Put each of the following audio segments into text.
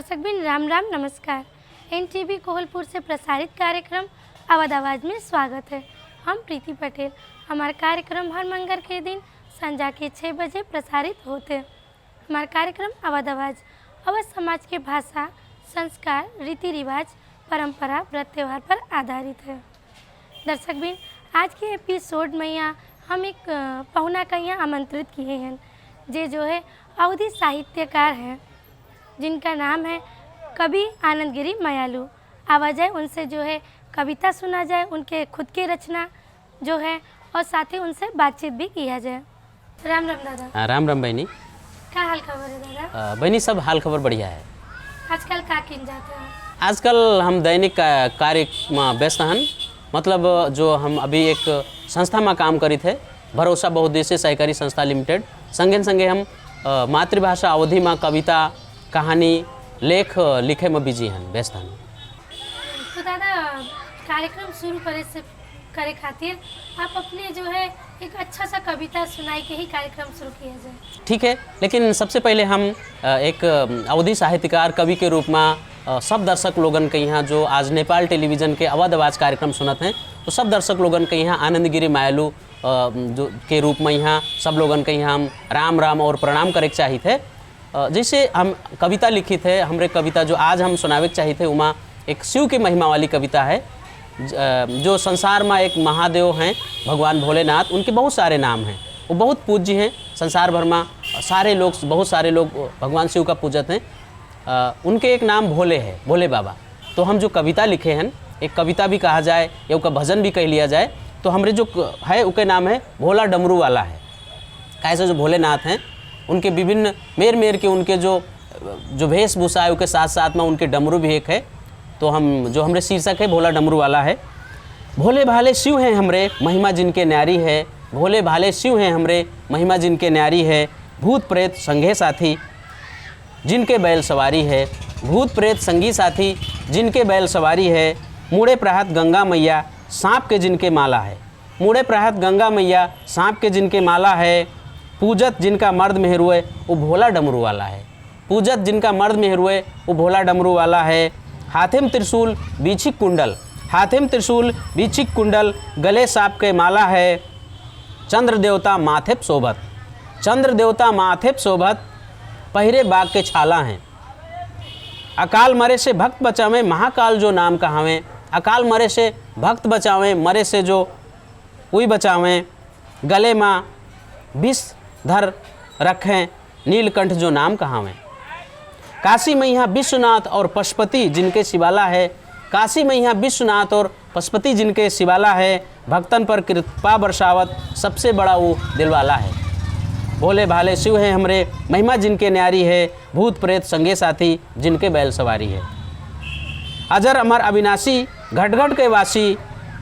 दर्शकबिन राम राम नमस्कार। NTV कोहलपुर से प्रसारित कार्यक्रम अवध आवाज़ में स्वागत है। हम प्रीति पटेल। हमारा कार्यक्रम हर मंगल के दिन संध्या के 6 बजे प्रसारित होते हैं। हमारा कार्यक्रम अवध आवाज़ अवध समाज के भाषा, संस्कार, रीति रिवाज, परंपरा, व्रत त्यौहार पर आधारित है। दर्शकबिन आज के एपिसोड में यहाँ हम एक पहुना का यहाँ आमंत्रित किए हैं, जो है अवधी साहित्यकार हैं, जिनका नाम है कवि आनंदगिरी मयालू। आवाज़ है उनसे जो है कविता सुना जाए, उनके खुद की रचना जो है, और साथ ही उनसे बातचीत भी किया जाए। राम राम दादा। राम राम बहनी। क्या हाल खबर है दादा? बहनी सब हाल खबर बढ़िया है। आजकल का किन जाते हैं? आजकल हम दैनिक कार्य में व्यस्त हैं। मतलब जो हम अभी एक संस्था में काम करी थे, भरोसा बहुउद्देशीय सहकारी संस्था लिमिटेड, संगे संगे हम मातृभाषा अवधि में कविता, कहानी, लेख लिखे में बिजी हैं, व्यस्त हैं। तो दादा कार्यक्रम शुरू करे खातिर आप अपने जो है एक अच्छा सा कविता सुनाई के ही कार्यक्रम शुरू किया जाए। ठीक है, लेकिन सबसे पहले हम एक अवधी साहित्यकार कवि के रूप में सब दर्शक लोगन के यहाँ जो आज नेपाल टेलीविज़न के अवध आवाज़ कार्यक्रम सुनत हैं, तो सब दर्शक लोगन के यहाँ आनंदगिरी मयालू जो के रूप में यहाँ सब लोगन के यहाँ हम राम राम और प्रणाम करे के चाहिए थे। जैसे हम कविता लिखी थे, हमरे कविता जो आज हम सुनावे के चाहिए थे, उमा एक शिव की महिमा वाली कविता है। जो संसार में एक महादेव हैं भगवान भोलेनाथ, उनके बहुत सारे नाम हैं, वो बहुत पूज्य हैं। संसार भर में बहुत सारे लोग भगवान शिव का पूजत हैं। उनके एक नाम भोले है, भोले बाबा। तो हम जो कविता लिखे हैं, एक कविता भी कहा जाए या उसका भजन भी कह लिया जाए, तो हमारे जो है उसके नाम है भोला डमरू वाला है। कैसे जो भोलेनाथ हैं, उनके विभिन्न मेर के उनके जो वेशभूषा है, उसके साथ साथ में उनके डमरू भी एक है। तो हम जो हमारे शीर्षक है भोला डमरू वाला है। भोले भाले शिव हैं हमरे, महिमा जिनके न्यारी है। भोले भाले शिव हैं हमरे, महिमा जिनके न्यारी है। भूत प्रेत संगे साथी जिनके बैल सवारी है। भूत प्रेत संगी साथी जिनके बैल सवारी है। मुड़े प्रहत गंगा मैया सांप के जिनके माला है। मुड़े प्रहत गंगा मैया सांप के जिनके माला है। पूजत जिनका मर्द मेहरुए वो भोला डमरू वाला है। पूजत जिनका मर्द मेहरुए वो भोला डमरू वाला है। हाथेम त्रिशूल बीछिक कुंडल, हाथेम त्रिशूल बीछिक कुंडल, गले सांप के माला है। चंद्र देवता माथेप शोभत, चंद्र देवता माथेप शोभत, पहिरे बाग के छाला हैं। अकाल मरे से भक्त बचावें, महाकाल जो नाम कहावें। अकाल मरे से भक्त बचावें, मरे से जो कोई बचावें। गले में विष धर रखें, नीलकंठ जो नाम कहावें। काशी में यहाँ विश्वनाथ और पशुपति जिनके शिवाला है। काशी में यहाँ विश्वनाथ और पशुपति जिनके शिवाला है। भक्तन पर कृपा बरसावत, सबसे बड़ा वो दिलवाला है। भोले भाले शिव हैं हमरे, महिमा जिनके न्यारी है। भूत प्रेत संगे साथी जिनके बैल सवारी है। अजर अमर अविनाशी घटघट के वासी,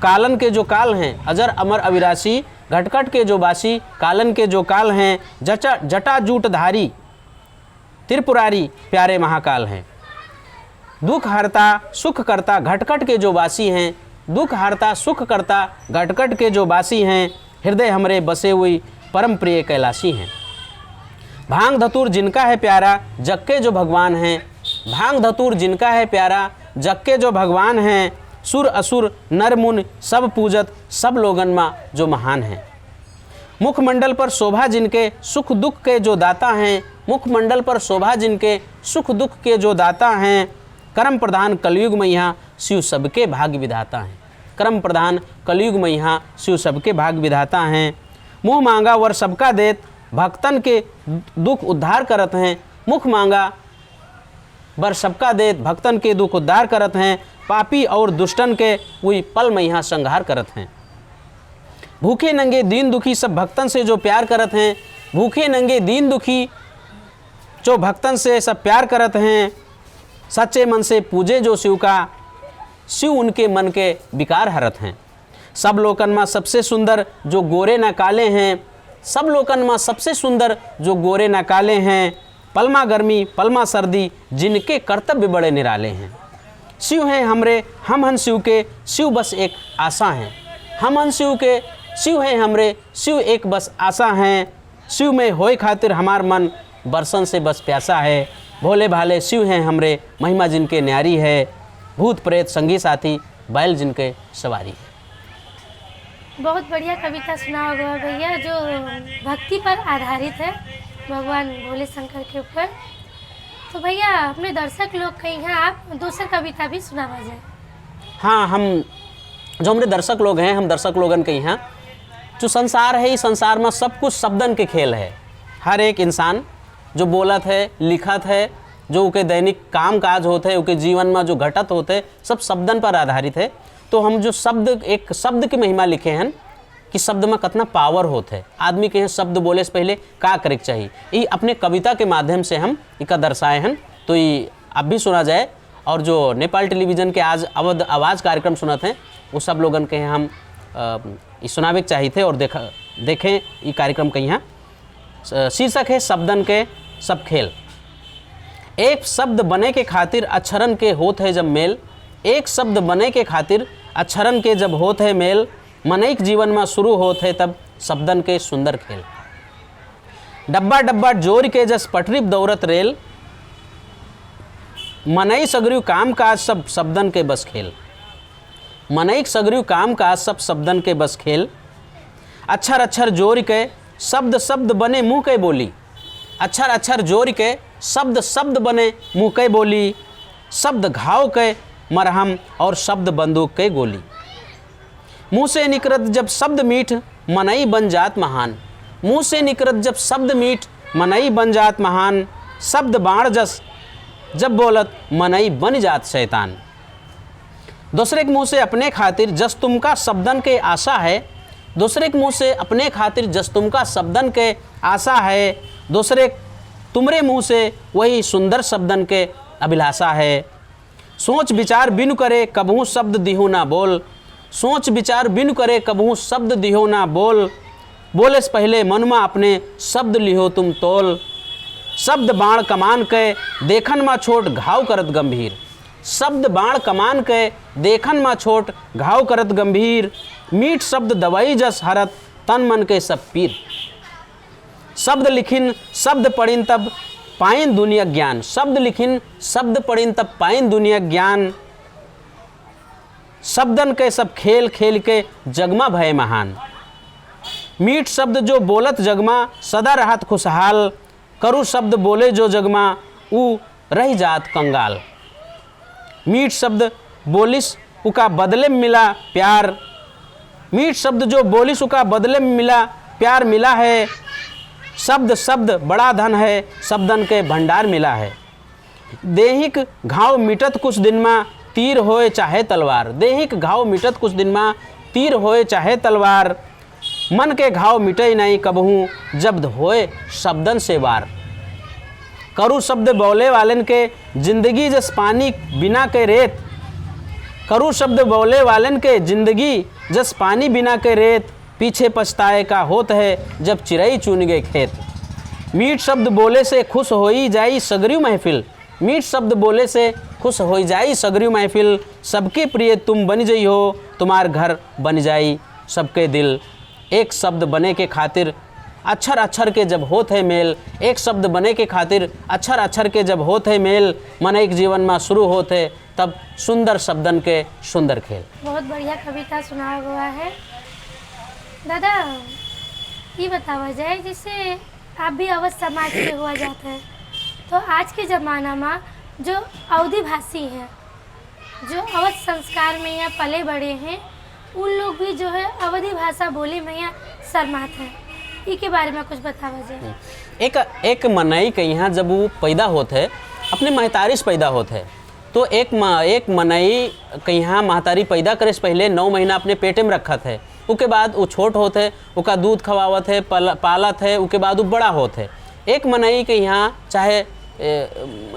कालन के जो काल हैं। अजर अमर अविनाशी घटघट के जो वासी, कालन के जो काल हैं। जटा जूटधारी त्रिपुरारी प्यारे महाकाल हैं। दुख हरता सुख करता घटघट के जो वासी हैं। दुख हरता सुख करता घटघट के जो वासी हैं। हृदय हमरे बसे हुई परम प्रिय कैलाशी हैं। भांग धतूर जिनका है प्यारा, जग के जो भगवान हैं। भांग धतूर जिनका है प्यारा, जग के जो भगवान हैं। सुर असुर नर मुनि सब पूजत, सब लोगन में जो महान हैं। मुखमंडल पर शोभा जिनके, सुख दुख के जो दाता हैं। मुखमंडल पर शोभा जिनके, सुख दुख के जो दाता हैं। कर्म प्रधान कलयुग में यहाँ शिव सबके भाग्य विधाता हैं। कर्म प्रधान कलयुग में यहाँ शिव सबके भाग्य विधाता हैं। मुँह मांगा वर सबका देत, भक्तन के दुख उद्धार करत हैं। मुख मांगा वर सबका देत, भक्तन के दुख उद्धार करत हैं। पापी और दुष्टन के वही पल में यहाँ संहार करत हैं। भूखे नंगे दीन दुखी सब भक्तन से जो प्यार करत हैं। भूखे नंगे दीन दुखी जो भक्तन से सब प्यार करत हैं। सच्चे मन से पूजे जो शिव का, शिव उनके मन के विकार हरत हैं। सब लोकन में सबसे सुंदर जो गोरे न काले हैं। सब लोकन में सबसे सुंदर जो गोरे न काले हैं। पलमा गर्मी पलमा सर्दी जिनके कर्तव्य बड़े निराले हैं। शिव हैं हमरे, हम हन शिव के, शिव बस एक आशा हैं। हम हन शिव के, शिव हैं हमरे, शिव एक बस आशा हैं। शिव में होए खातिर हमार मन बरसन से बस प्यासा है। भोले भाले शिव हैं हमरे, महिमा जिनके न्यारी है, भूत प्रेत संगी साथी, बैल जिनके सवारी है। बहुत बढ़िया कविता सुना होगा भैया, जो भक्ति पर आधारित है, भगवान भोले शंकर के ऊपर। तो भैया अपने दर्शक लोग कहीं हैं, आप दूसरी कविता भी सुना जाए। हाँ, हम जो हमारे दर्शक लोग हैं, हम दर्शक लोगन के यहाँ जो संसार है, इस संसार में सब कुछ शब्दन के खेल है। हर एक इंसान जो बोलत है, लिखत है, जो उनके दैनिक काम काज होते हैं, उनके जीवन में जो घटत होते, सब शब्दन पर आधारित है। तो हम जो शब्द, एक शब्द की महिमा लिखे हैं कि शब्द में कितना पावर होता है। आदमी के यहाँ शब्द बोले से पहले का करे चाहिए, ये अपने कविता के माध्यम से हम इका दर्शाए हैं। तो ये अब भी सुना जाए, और जो नेपाल टेलीविज़न के आज अवध आवाज़ कार्यक्रम सुनते हैं, वो सब लोगन के हम सुनावे के चाहिए थे और देखें ये कार्यक्रम के यहाँ। शीर्षक है शब्दन के सब खेल। एक शब्द बने के खातिर अक्षरन के होत है जब मेल, एक शब्द बने के खातिर अक्षरन के जब होत है मेल, मनैक जीवन में शुरू होत है तब शब्दन के सुंदर खेल। डब्बा डब्बा जोर के जस पटरी दौरत रेल, मनई सगरियु काम काज सब शब्दन के बस खेल। मनईक सगरियु काम काज सब शब्दन के बस खेल। अक्षर अक्षर जोर के शब्द शब्द बने मुँह के बोली, अक्षर अक्षर जोर के शब्द शब्द बने मुँह के बोली। शब्द घाव के मरहम और शब्द बंदूक के गोली। मुँह से निकरत जब शब्द मीठ मनई बन जात महान, मुँह से निकरत जब शब्द मीठ मनई बन जात महान। शब्द बाण जस जब बोलत मनई बन जात शैतान। दूसरे के मुँह से अपने खातिर जस तुमका शब्दन के आशा है, दूसरे के मुँह से अपने खातिर जस तुमका शब्दन के आशा है। दूसरे तुमरे मुँह से वही सुंदर शब्दन के अभिलाषा है। सोच विचार बिनु करे कबहू शब्द दिहु ना बोल, सोच विचार बिनु करे कबहू शब्द दिहो ना बोल। बोले से पहले मन में अपने शब्द लिहो तुम तोल। शब्द बाण कमान के देखन में छोट घाव करत गंभीर, शब्द बाण कमान के देखन में छोट घाव करत गंभीर। मीठ शब्द दवाई जस हरत तन मन के सब पीर। शब्द लिखिन शब्द पढ़िन तब पाइन दुनिया ज्ञान, शब्द लिखिन शब्द पढ़िन तब पाइन दुनिया ज्ञान। शब्दन के सब खेल खेल के जगमा भय महान। मीठ शब्द जो बोलत जगमा सदा रहत खुशहाल। करू शब्द बोले जो जगमा ऊ रह जात कंगाल। मीठ शब्द बोलिस उका बदले में मिला प्यार, मीठ शब्द जो बोलिस उका बदले में मिला प्यार मिला है। शब्द शब्द बड़ा धन है, शब्दन के भंडार मिला है। देहिक घाव मिटत कुछ दिन में तीर होए चाहे तलवार, देहिक घाव मिटत कुछ दिन में तीर होए चाहे तलवार। मन के घाव मिटे नहीं कबहू जब्द होए शब्दन से वार। करू शब्द बोले वालन के जिंदगी जस पानी बिना के रेत, करू शब्द बोले वालन के जिंदगी जस पानी बिना के रेत। पीछे पछताए का होत है जब चिड़ई चुन गए खेत। मीठ शब्द बोले से खुश होई जाई सगरियु महफिल, मीठ शब्द बोले से खुश हो जाई सगरियु महफिल। सबके प्रिय तुम बन जई हो, तुम्हार घर बन जाई सबके दिल। एक शब्द बने के खातिर अक्षर अक्षर के जब होत है मेल, एक शब्द बने के खातिर अक्षर अक्षर के जब होत है मेल। मन एक जीवन में शुरू होते तब सुंदर शब्दन के सुंदर खेल। बहुत बढ़िया कविता सुनाया हुआ है। दादा ये बतावा जाए, जैसे आप भी अवध समाज के हुआ जाते हैं, तो आज के ज़माना में जो अवधी भाषी हैं, जो अवध संस्कार में यहाँ पले बड़े हैं, उन लोग भी जो है अवधी भाषा बोली में यहाँ शर्माते हैं। इसके बारे में कुछ बतावा जाए। एक मनई के यहाँ जब वो पैदा होते है, अपने महतारी से पैदा होते है, तो एक मनई के यहाँ महतारी पैदा करे से पहले 9 महीना अपने पेटे में रखत है। उसके बाद वो छोट होते है, उसका दूध खवावत है, पालत है, उसके बाद वो बड़ा होते है। एक मनई के यहाँ चाहे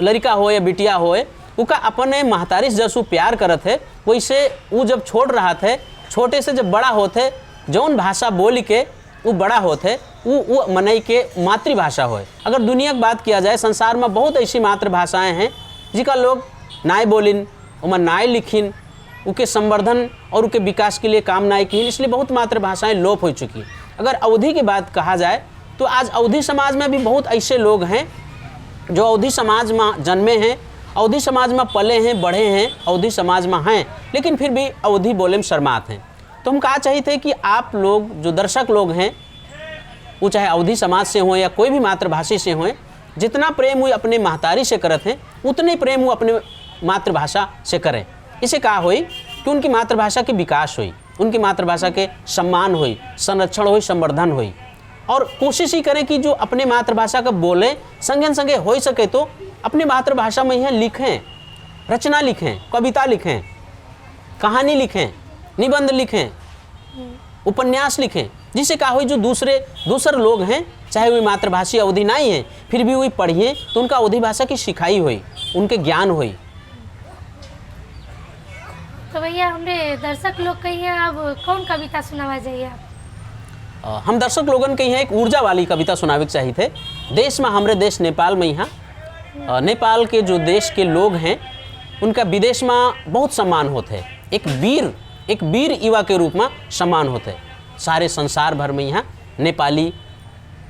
लड़का हो या बिटिया हो, उसका अपने महतारी से जैसू प्यार करत है, वैसे वो जब छोड़ रहा थे, छोटे से जब बड़ा होते, जौन भाषा बोल के वो बड़ा होते, वो मनई के मातृभाषा हो। अगर दुनिया की बात किया जाए, संसार में बहुत ऐसी मातृभाषाएं हैं जिनका लोग नाय बोलिन, उमर नाय लिखिन, उनके संवर्धन और उनके विकास के लिए काम नाय की, इसलिए बहुत मातृभाषाएं लोप हो चुकी। अगर अवधी की बात कहा जाए तो आज अवधी समाज में भी बहुत ऐसे लोग हैं जो अवधी समाज में जन्मे हैं, अवधी समाज में पले हैं, बढ़े हैं, अवधी समाज में हैं, लेकिन फिर भी अवधी बोले में शर्माते हैं। तो हम कहा चाहिए थे कि आप लोग जो दर्शक लोग हैं, वो चाहे अवधी समाज से हों या कोई भी मातृभाषी से हों, जितना प्रेम वो अपने महतारी से करते हैं, उतने प्रेम वो अपने मातृभाषा से करें। इसे कहा हुई कि उनकी मातृभाषा के विकास हुई, उनकी मातृभाषा के सम्मान हुई, संरक्षण हुई, संवर्धन हुई। और कोशिश ही करें कि जो अपने मातृभाषा का बोलें, संगे संगे हो सके तो अपनी मातृभाषा में यह लिखें, रचना लिखें, कविता लिखें, कहानी लिखें, निबंध लिखें, उपन्यास लिखें, जिससे कहा हुई जो दूसरे लोग हैं, चाहे वे मातृभाषी अवधि नहीं है, फिर भी वही पढ़िए तो उनका अवधी भाषा की सिखाई हुई, उनके ज्ञान हुई। तो भैया हमरे दर्शक लोग कही हैं, अब कौन कविता सुनावा जाइए आप? हम दर्शक लोगन के यहाँ एक ऊर्जा वाली कविता सुनावे के चाहिए थे। देश में, हमारे देश नेपाल में, यहाँ नेपाल के जो देश के लोग हैं उनका विदेश में बहुत सम्मान होते हैं। एक वीर युवा के रूप में सम्मान होते हैं। सारे संसार भर में यहाँ नेपाली,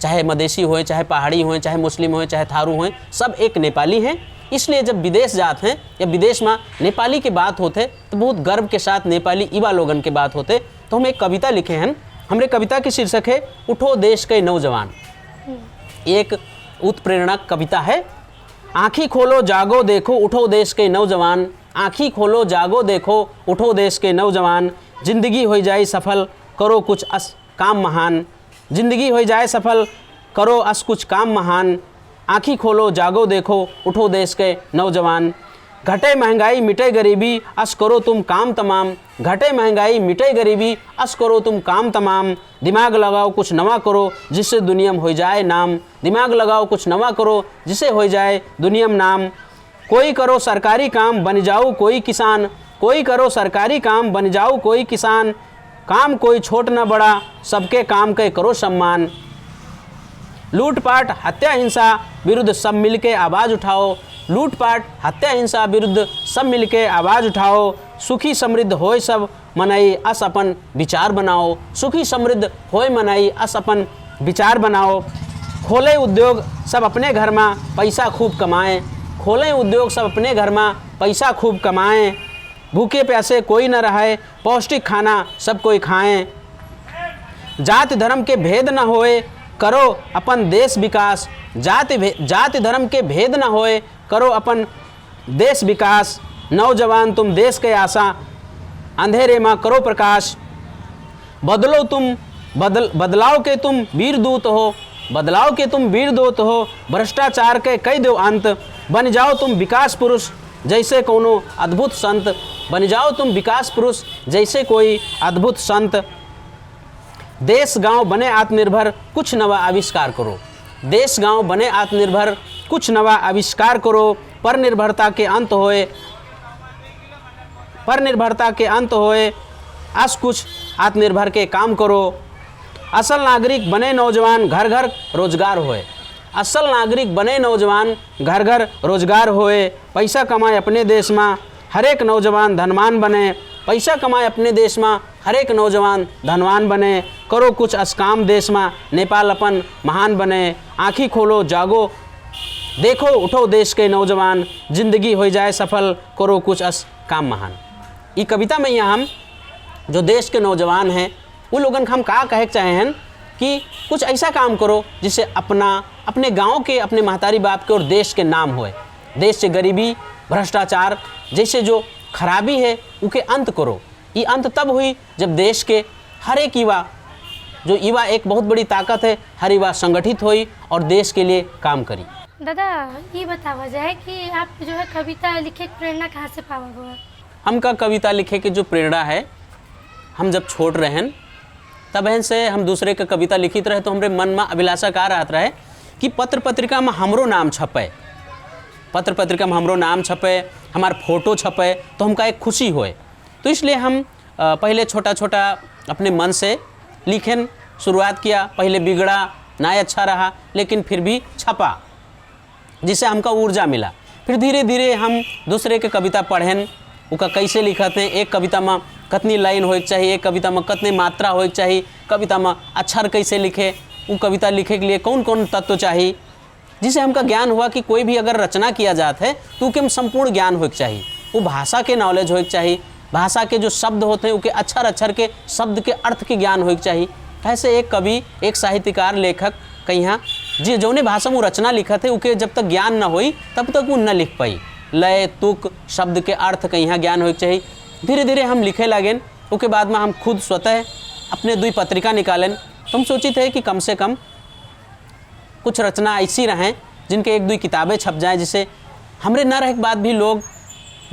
चाहे मधेसी होए, चाहे पहाड़ी होए, चाहे मुस्लिम होए, चाहे थारू होए, सब एक नेपाली हैं। इसलिए जब विदेश जाते हैं या विदेश में नेपाली की बात होते तो बहुत गर्व के साथ नेपाली युवा लोगन के बात होते। तो हम एक कविता लिखे हैं। हमारे कविता की शीर्षक है उठो देश के नौजवान। एक उत्प्रेरणात्मक कविता है। आँखी खोलो जागो देखो उठो देश के नौजवान, आँखी खोलो जागो देखो उठो देश के नौजवान, जिंदगी हो जाए सफल करो कुछ काम महान, जिंदगी हो जाए सफल करो कुछ काम महान, आँखी खोलो जागो देखो उठो देश के नौजवान, घटे महंगाई मिटे गरीबी अस करो तुम काम तमाम, घटे महंगाई मिटे गरीबी अस करो तुम काम तमाम, दिमाग लगाओ कुछ नवा करो जिससे दुनिया में हो जाए नाम, दिमाग लगाओ कुछ नवा करो जिससे हो जाए दुनिया में नाम, कोई करो सरकारी काम बन जाओ कोई किसान, कोई करो सरकारी काम बन जाओ कोई किसान, काम कोई छोट न बड़ा सबके काम के करो सम्मान, लूटपाट हत्या हिंसा विरुद्ध सब मिलके आवाज़ उठाओ, लूटपाट हत्या हिंसा विरुद्ध सब मिलके आवाज़ उठाओ, सुखी समृद्ध होय सब मनाई अस अपन विचार बनाओ, सुखी समृद्ध होय मनाई अस अपन विचार बनाओ, खोले उद्योग सब अपने घर में पैसा खूब कमाएं, खोलें उद्योग सब अपने घर में पैसा खूब कमाएं, भूखे प्यासे कोई न रहे पौष्टिक खाना सब कोई खाएं, जाति धर्म के भेद न होए करो अपन देश विकास, जाति धर्म के भेद न होए करो अपन देश विकास, नौजवान तुम देश के आशा अंधेरे में करो प्रकाश, बदलाव के तुम वीर दूत हो, बदलाव के तुम वीर दूत हो, भ्रष्टाचार के कई दो अंत, बन जाओ तुम विकास पुरुष जैसे कोनो अद्भुत संत, बन जाओ तुम विकास पुरुष जैसे कोई अद्भुत संत, देश गांव बने आत्मनिर्भर कुछ नवा आविष्कार करो, देश गांव बने आत्मनिर्भर कुछ नवा आविष्कार करो, पर निर्भरता के अंत होए अस कुछ आत्मनिर्भर के काम करो, असल नागरिक बने नौजवान घर घर रोजगार होए, असल नागरिक बने नौजवान घर घर रोजगार होए, पैसा कमाए अपने देश में हर एक नौजवान धनवान बने, पैसा कमाए अपने देश में हर एक नौजवान धनवान बने, करो कुछ असकाम देश में नेपाल अपन महान बने, आँखी खोलो जागो देखो उठो देश के नौजवान, जिंदगी हो जाए सफल करो कुछ काम महान। ये कविता में यहाँ हम जो देश के नौजवान हैं वो लोगन हम का कहे चाहे हैं कि कुछ ऐसा काम करो जिससे अपने गांव के, अपने महतारी बाप के और देश के नाम होए, देश से गरीबी भ्रष्टाचार जैसे जो खराबी है उके अंत करो। ये अंत तब हुई जब देश के हर एक युवा, जो युवा एक बहुत बड़ी ताकत है, हर युवा संगठित हुई और देश के लिए काम करी। दादा ये बतावा जाए कि आप जो है कविता लिखे की प्रेरणा कहाँ से पावा हुआ? हमका कविता लिखे की जो प्रेरणा है, हम जब छोट रहें तब से हम दूसरे के कविता लिखित रहे तो हमारे मन में अभिलाषा का रहत रहे कि पत्र पत्रिका में हमरो नाम छपे, पत्र पत्रिका में हमरो नाम छपे, हमार फोटो छपे तो हमका एक खुशी होए। तो इसलिए हम पहले छोटा छोटा अपने मन से लिखन शुरुआत किया। पहले बिगड़ा ना अच्छा रहा लेकिन फिर भी छपा, जिससे हमका ऊर्जा मिला। फिर धीरे धीरे हम दूसरे के कविता पढ़ें, उका कैसे लिखत हैं, एक कविता में कितनी लाइन होए चाहिए, एक कविता में कितनी मात्रा होए चाहिए, कविता में अक्षर कैसे लिखे, वो कविता लिखे के लिए कौन कौन तत्व चाहिए, जिसे हमका ज्ञान हुआ कि कोई भी अगर रचना किया जाता है तो उके में संपूर्ण ज्ञान होके चाहिए, वो भाषा के नॉलेज होके चाहिए, भाषा के जो शब्द होते हैं उनके अक्षर अक्षर के शब्द के अर्थ के ज्ञान होके चाहिए। ऐसे एक कवि, एक साहित्यकार, लेखक कहीं जी जौने भाषा में रचना लिखत है उके जब तक ज्ञान न होई तब तक वो न लिख पाई। लय तुक शब्द के अर्थ कहीं ज्ञान होके चाहिए। धीरे धीरे हम लिखे लागेन, उसके बाद में हम खुद स्वतः अपने 2 पत्रिका निकालें। तो हम सोची थे कि कम से कम कुछ रचना ऐसी रहें जिनके 1-2 किताबें छप जाएं, जिसे हमरे न रहे के बाद भी लोग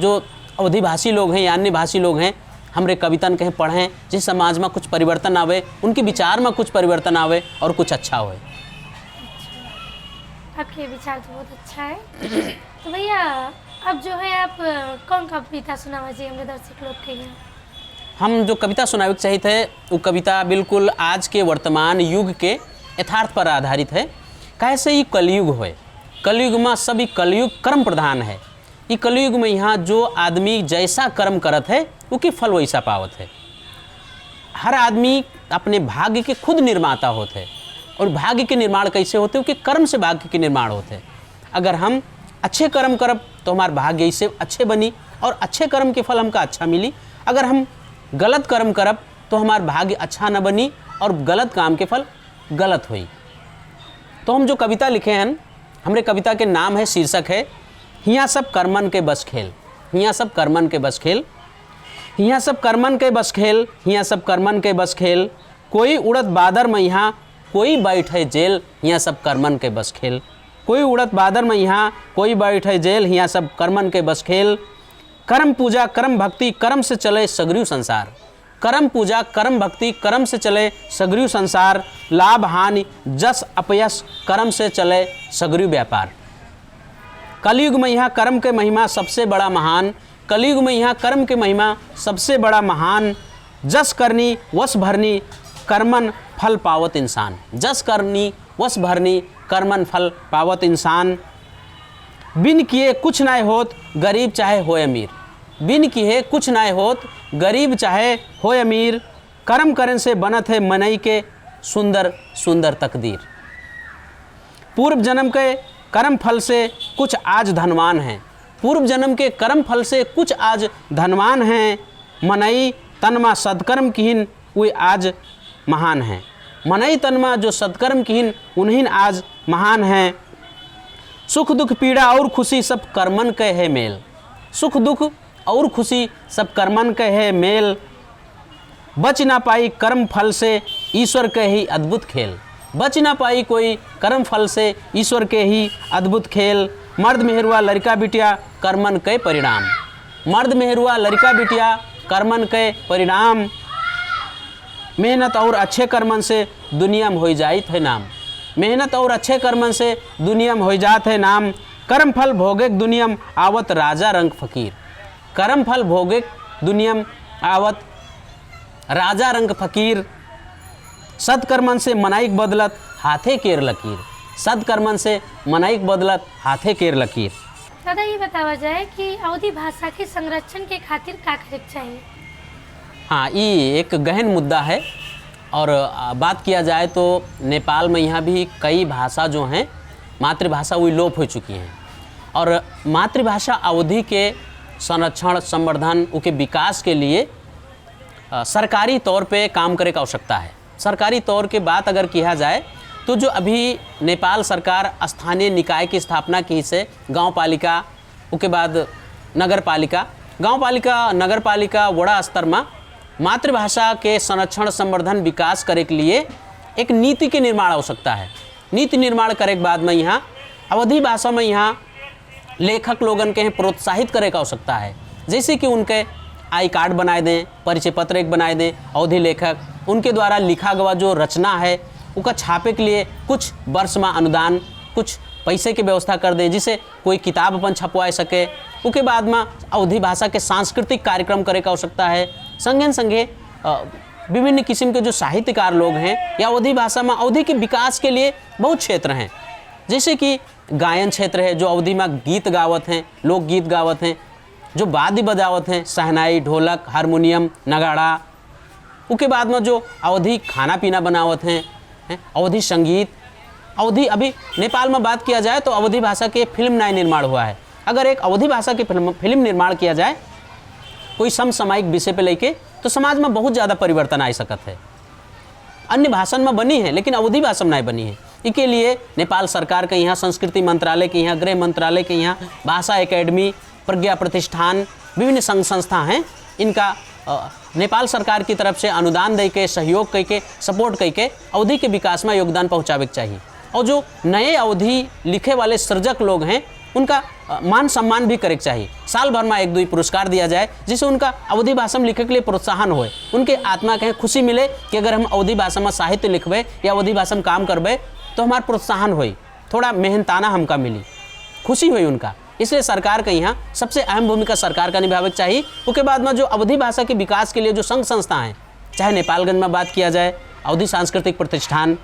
जो अवधी भाषी लोग हैं या अन्य भाषी लोग हैं हमरे कवितन कहीं पढ़ें, जिस समाज में कुछ परिवर्तन आवे, उनके विचार में कुछ परिवर्तन आवे और कुछ अच्छा होए। आपके विचार तो बहुत अच्छा है। तो भैया अब जो है आप कौन कविता सुनावा जी हमारे दर्शक लोग के यहाँ? हम जो कविता सुनावे चाहिए थे वो कविता बिल्कुल आज के वर्तमान युग के यथार्थ पर आधारित है। कैसे ये कलयुग होए, कलयुग में सभी कलयुग कर्म प्रधान है। ये कलयुग में यहाँ जो आदमी जैसा कर्म करत है उसके फल वैसा पावत है। हर आदमी अपने भाग्य के खुद निर्माता होते हैं, और भाग्य के निर्माण कैसे होते हैं? क्योंकि कर्म से भाग्य के निर्माण होते हैं। अगर हम अच्छे कर्म करब तो हमारे भाग्य इससे अच्छे बनी और अच्छे कर्म के फल हमका अच्छा मिली। अगर हम गलत कर्म करब तो हमारा भाग्य अच्छा न बनी और गलत काम के फल गलत हुई। तो हम जो कविता लिखे हैं, हमारे कविता के नाम है, शीर्षक है हियाँ सब कर्मन के बस खेल। हियाँ सब कर्मन के बस खेल, हियाँ सब कर्मन के बस खेल, हियाँ सब कर्मन के बस खेल। कोई उड़त बादर में यहाँ कोई बैठे जेल, हियाँ सब कर्मन के बस खेल। कोई उड़त बादर में यहाँ कोई बैठे जेल, हियाँ सब कर्मन के बस खेल। कर्म पूजा कर्म भक्ति कर्म से चले सगरियु संसार। कर्म पूजा कर्म भक्ति कर्म से चले सगरियु संसार। लाभ हानि जस अपयश कर्म से चले सगरियु व्यापार। कलयुग में यहाँ कर्म के महिमा सबसे बड़ा महान। कलयुग में यहाँ कर्म के महिमा सबसे बड़ा महान। जस करनी वश भरनी कर्मन फल पावत इंसान। जस करनी वश भरनी कर्मन फल पावत इंसान। बिन किए कुछ नाय होत गरीब चाहे होए अमीर। बिन किए कुछ नाय होत गरीब चाहे होए अमीर। कर्म करन से बनत है मनई के सुंदर सुंदर तकदीर। पूर्व जन्म के कर्म फल से कुछ आज धनवान हैं। पूर्व जन्म के कर्म फल से कुछ आज धनवान हैं। मनई तनमा सत्कर्म किहिन वे आज महान हैं। मनई तनमा जो सत्कर्म किहिन उन्हीं आज महान हैं। सुख दुख पीड़ा और खुशी सब कर्मन के है मेल। सुख दुख और खुशी सब कर्मन के है मेल। बच ना पाई कर्म फल से ईश्वर के ही अद्भुत खेल। बच ना पाई कोई कर्म फल से ईश्वर के ही अद्भुत खेल। मर्द मेहरुआ लड़का बिटिया कर्मन के परिणाम। मर्द मेहरुआ लड़का बिटिया कर्मन के परिणाम। मेहनत और अच्छे कर्मन से दुनिया में हो जात है नाम। मेहनत और अच्छे कर्मन से दुनिया में हो जात है नाम। कर्म फल भोगे दुनिया में आवत राजा रंग फकीर। कर्म फल भोगे दुनिया में आवत राजा रंग फकीर। सत्कर्मन से मनाइक बदलत हाथे केर लकीर। सत्कर्मन से मनाइक बदलत हाथे केर लकीर। दादा ये बतावा जाए कि अवधी भाषा के संरक्षण के खातिर का करे चाहिए? हाँ, ये एक गहन मुद्दा है। और बात किया जाए तो नेपाल में यहाँ भी कई भाषा जो हैं मातृभाषा वही लोप हो चुकी हैं। और मातृभाषा अवधि के संरक्षण संवर्धन उसके विकास के लिए सरकारी तौर पे काम करे का आवश्यकता है। सरकारी तौर के बात अगर किया जाए तो जो अभी नेपाल सरकार स्थानीय निकाय की स्थापना की से गांव पालिका, उसके बाद नगर पालिका, गांव पालिका नगर पालिका वड़ा स्तर में मातृभाषा के संरक्षण संवर्धन विकास करे के लिए एक नीति के निर्माण आवश्यकता है। नीति निर्माण करे के बाद में यहाँ अवधी भाषा में यहाँ लेखक लोगन के प्रोत्साहित करे का आवश्यकता है। जैसे कि उनके आई कार्ड बनाए दें, परिचय पत्र एक बनाए दें, अवधी लेखक उनके द्वारा लिखा गवा जो रचना है उसका छापे के लिए कुछ वर्ष में अनुदान, कुछ पैसे की व्यवस्था कर दें, जिसे कोई किताब अपन छपवा सके। उसके बाद में अवधी भाषा के सांस्कृतिक कार्यक्रम करे का आवश्यकता है। संगे संगे विभिन्न किस्म के जो साहित्यकार लोग हैं या अवधी भाषा में अवधी के विकास के लिए बहुत क्षेत्र हैं। जैसे कि गायन क्षेत्र है, जो अवधी में गीत गावत हैं, लोकगीत गावत हैं, जो वाद्य बजावत हैं, शहनाई, ढोलक, हारमोनियम, नगाड़ा। उसके बाद में जो अवधी खाना पीना बनावत हैं, अवधी संगीत, अवधी, अभी नेपाल में बात किया जाए तो अवधी भाषा के फिल्म नया निर्माण हुआ है। अगर एक अवधी भाषा की फिल्म निर्माण किया जाए कोई समसामयिक विषय पे लेके, तो समाज में बहुत ज़्यादा परिवर्तन आ सकत है। अन्य भाषा में बनी है लेकिन अवधी भाषा में नहीं बनी है। इसके लिए नेपाल सरकार के यहाँ, संस्कृति मंत्रालय के यहाँ, गृह मंत्रालय के यहाँ, भाषा एकेडमी, प्रज्ञा प्रतिष्ठान, विभिन्न संघ संस्था हैं, इनका नेपाल सरकार की तरफ से अनुदान दे के, सहयोग करके, सपोर्ट करके अवधी के विकास में योगदान पहुँचावे के चाहिए। और जो नए अवधी लिखे वाले सृजक लोग हैं उनका मान सम्मान भी करे चाहिए। साल भर में 1-2 पुरस्कार दिया जाए जिससे उनका अवधी भाषा में लिखे के लिए प्रोत्साहन होए, उनके आत्मा के खुशी मिले कि अगर हम अवधी भाषा में साहित्य लिखबे या अवधी भाषा में काम करबे तो हमारा प्रोत्साहन होई, थोड़ा मेहनताना हमका मिली, खुशी हुई उनका। इसलिए सरकार के यहाँ सबसे अहम भूमिका सरकार का निभावे के चाहिए। उसके बाद में जो अवधी भाषा के विकास के लिए जो संघ संस्था हैं, चाहे नेपालगंज में बात किया जाए अवधी सांस्कृतिक प्रतिष्ठान,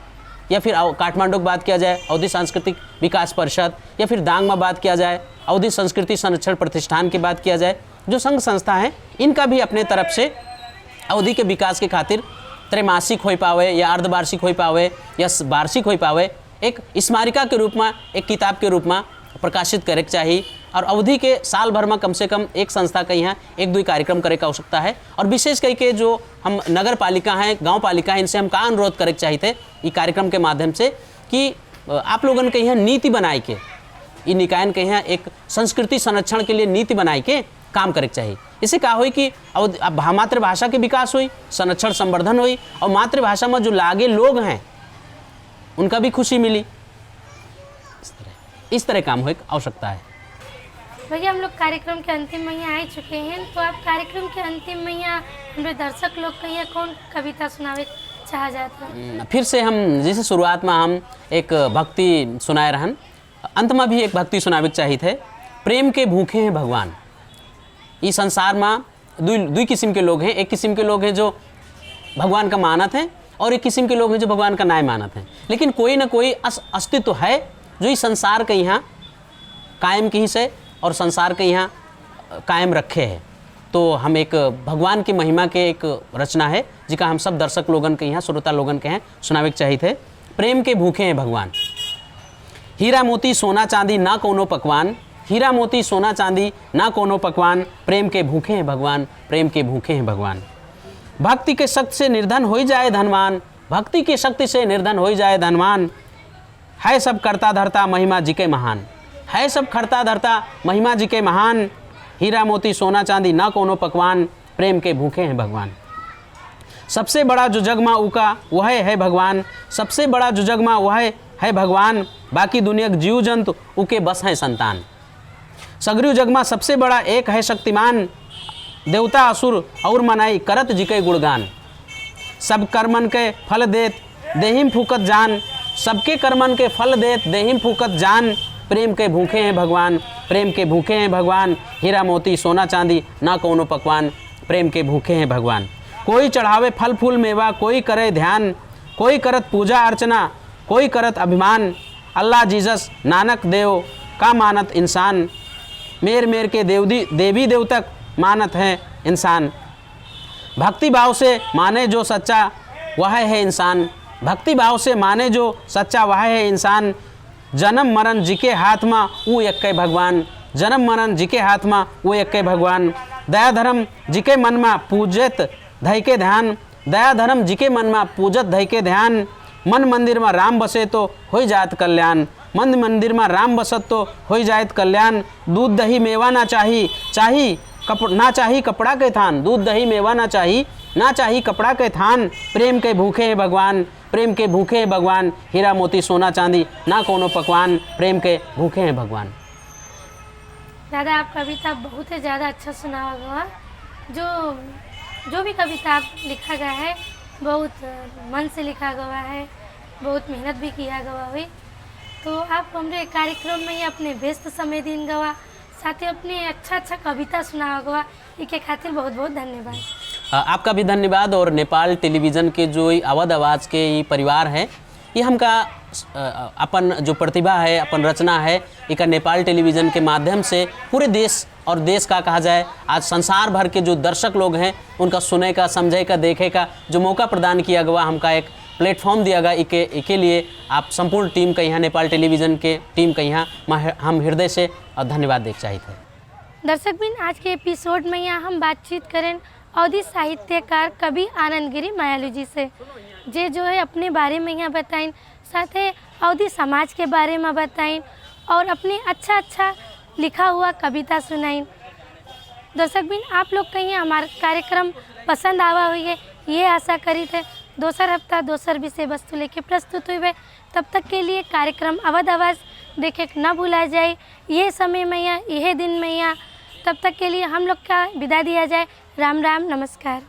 या फिर काठमांडू की बात किया जाए अवधी सांस्कृतिक विकास परिषद, या फिर दांग में बात किया जाए अवधी संस्कृति संरक्षण प्रतिष्ठान की बात किया जाए, जो संघ संस्था हैं इनका भी अपने तरफ से अवधी के विकास के खातिर त्रैमासिक हो पावे या अर्धवार्षिक हो पावे या वार्षिक हो पावे, एक स्मारिका के रूप में, एक किताब के रूप में प्रकाशित करे के चाहिए। और अवधि के साल भर में कम से कम एक संस्था के यहाँ 1-2 कार्यक्रम करे का आवश्यकता है। और विशेष करके जो हम नगर पालिका हैं, गांव पालिका हैं, इनसे हम का अनुरोध करे के चाहिए थे ये कार्यक्रम के माध्यम से कि आप लोगों के यहाँ नीति बनाए के, इन निकायन के यहाँ एक संस्कृति संरक्षण के लिए नीति बनाए के काम करे के चाहिए। इससे क्या हुई कि मातृभाषा के विकास हुई, संरक्षण संवर्धन हुई, और मातृभाषा में जो लागे लोग हैं उनका भी खुशी मिली। इस तरह काम हो आवश्यकता है। भैया, हम लोग कार्यक्रम के अंतिम में यहाँ आ चुके हैं, तो आप कार्यक्रम के अंतिम में यहाँ हमारे दर्शक लोग के यहाँ कौन कविता सुनावे चाह जाते हैं? फिर से हम जैसे शुरुआत में हम एक भक्ति सुनाए रहन, अंत में भी एक भक्ति सुनावे चाहिए थे। प्रेम के भूखे हैं भगवान। इस संसार में दुई किस्म के लोग हैं। एक किस्म के लोग हैं जो भगवान का मानत हैं, और एक किस्म के लोग हैं जो भगवान का नाय मानत हैं। लेकिन कोई ना कोई अस्तित्व है जो इस संसार के यहाँ कायम की से और संसार के यहाँ कायम रखे है। तो हम एक भगवान की महिमा के एक रचना है जिसका हम सब दर्शक लोगन के यहाँ, श्रोता लोगन के हैं सुनावे के चाहिए थे। प्रेम के भूखे हैं भगवान। हीरा मोती सोना चांदी ना कोनो पकवान, हीरा मोती सोना चांदी ना कोनो पकवान, प्रेम के भूखे हैं भगवान, प्रेम के भूखे हैं भगवान। भक्ति के शक्ति से निर्धन हो जाए धनवान, भक्ति की शक्ति से निर्धन हो जाए धनवान। है सब करता धरता महिमा जी के महान, है सब करता धरता महिमा जी के महान। हीरा मोती सोना चांदी ना कोनो पकवान, प्रेम के भूखे हैं भगवान। सबसे बड़ा जो जग में उका वह है भगवान, सबसे बड़ा जो जग में वह है भगवान। बाकी दुनिया के जीव जंतु उके बस हैं संतान। सगरी जग में सबसे बड़ा एक है शक्तिमान, देवता असुर और मनाई करत जी के गुणगान। सब कर्मन के फल देत देहिम फूकत जान, सबके कर्मन के फल देत देहिम फूकत जान। प्रेम के भूखे हैं भगवान, प्रेम के भूखे हैं भगवान। हीरा मोती सोना चांदी ना कोनो पकवान, प्रेम के भूखे हैं भगवान। कोई चढ़ावे फल फूल मेवा, कोई करे ध्यान, कोई करत पूजा अर्चना, कोई करत अभिमान। अल्लाह जीसस नानक देव का मानत इंसान, मेर मेर के देवी देवतक मानत है इंसान। भक्ति भाव से माने जो सच्चा वह है इंसान, भक्ति भाव से माने जो सच्चा वह है इंसान। जन्म मरण जी के हाथ में वो एक भगवान, जन्म मरण जी के हाथ में वो एक भगवान। दया धर्म जी के मन में पूजत धई के ध्यान, दया धर्म जी के मन में पूजत धई के ध्यान। मन मंदिर में राम बसे तो हो जात कल्याण, मन मंदिर में राम बसत तो हो जात कल्याण। दूध दही मेवा ना चाही ना चाही कपड़ा के थान, दूध दही मेवा ना चाही कपड़ा के थान। प्रेम के भूखे हैं भगवान, प्रेम के भूखे हैं भगवान। हीरा मोती सोना चांदी ना कोनो पकवान, प्रेम के भूखे हैं भगवान। दादा, आप कविता बहुत ही ज़्यादा अच्छा सुना हुआ। जो भी कविता आप लिखा गया है बहुत मन से लिखा गया है, बहुत मेहनत भी किया गया हुई। तो आप हमारे कार्यक्रम में ही अपने व्यस्त समय दिन गवा, साथ ही अपने अच्छा कविता सुना गवा, इसके खातिर बहुत बहुत धन्यवाद। आपका भी धन्यवाद। और नेपाल टेलीविज़न के जो अवध आवाज़ के ये परिवार है, ये हमका अपन जो प्रतिभा है, अपन रचना है, एक नेपाल टेलीविज़न के माध्यम से पूरे देश और देश का कहा जाए आज संसार भर के जो दर्शक लोग हैं उनका सुने का, समझे का, देखे का जो मौका प्रदान किया गया, हमका एक प्लेटफॉर्म दिया गया इके लिए आप संपूर्ण टीम का यहाँ नेपाल टेलीविज़न के टीम का यहाँ हम हृदय से धन्यवाद देख चाहिए थे। दर्शक बिन आज के एपिसोड में यहाँ हम बातचीत करें अवधी साहित्यकार कवि आनंद गिरी मायालू जी से, जो है अपने बारे में यहाँ बताएं, साथ ही अवधी समाज के बारे में बताएं और अपने अच्छा लिखा हुआ कविता सुनाएं। दर्शक बिन आप लोग कहीं हमारा कार्यक्रम पसंद आवा हुई है ये आशा करी थे। दोसर हफ्ता दोसर विषय वस्तु लेके प्रस्तुत हुए। तब तक के लिए कार्यक्रम अवध आवाज़ देखे न भूला जाए, यह समय में यहाँ यह दिन में यहाँ। तब तक के लिए हम लोग का विदा दिया जाए। राम राम, नमस्कार।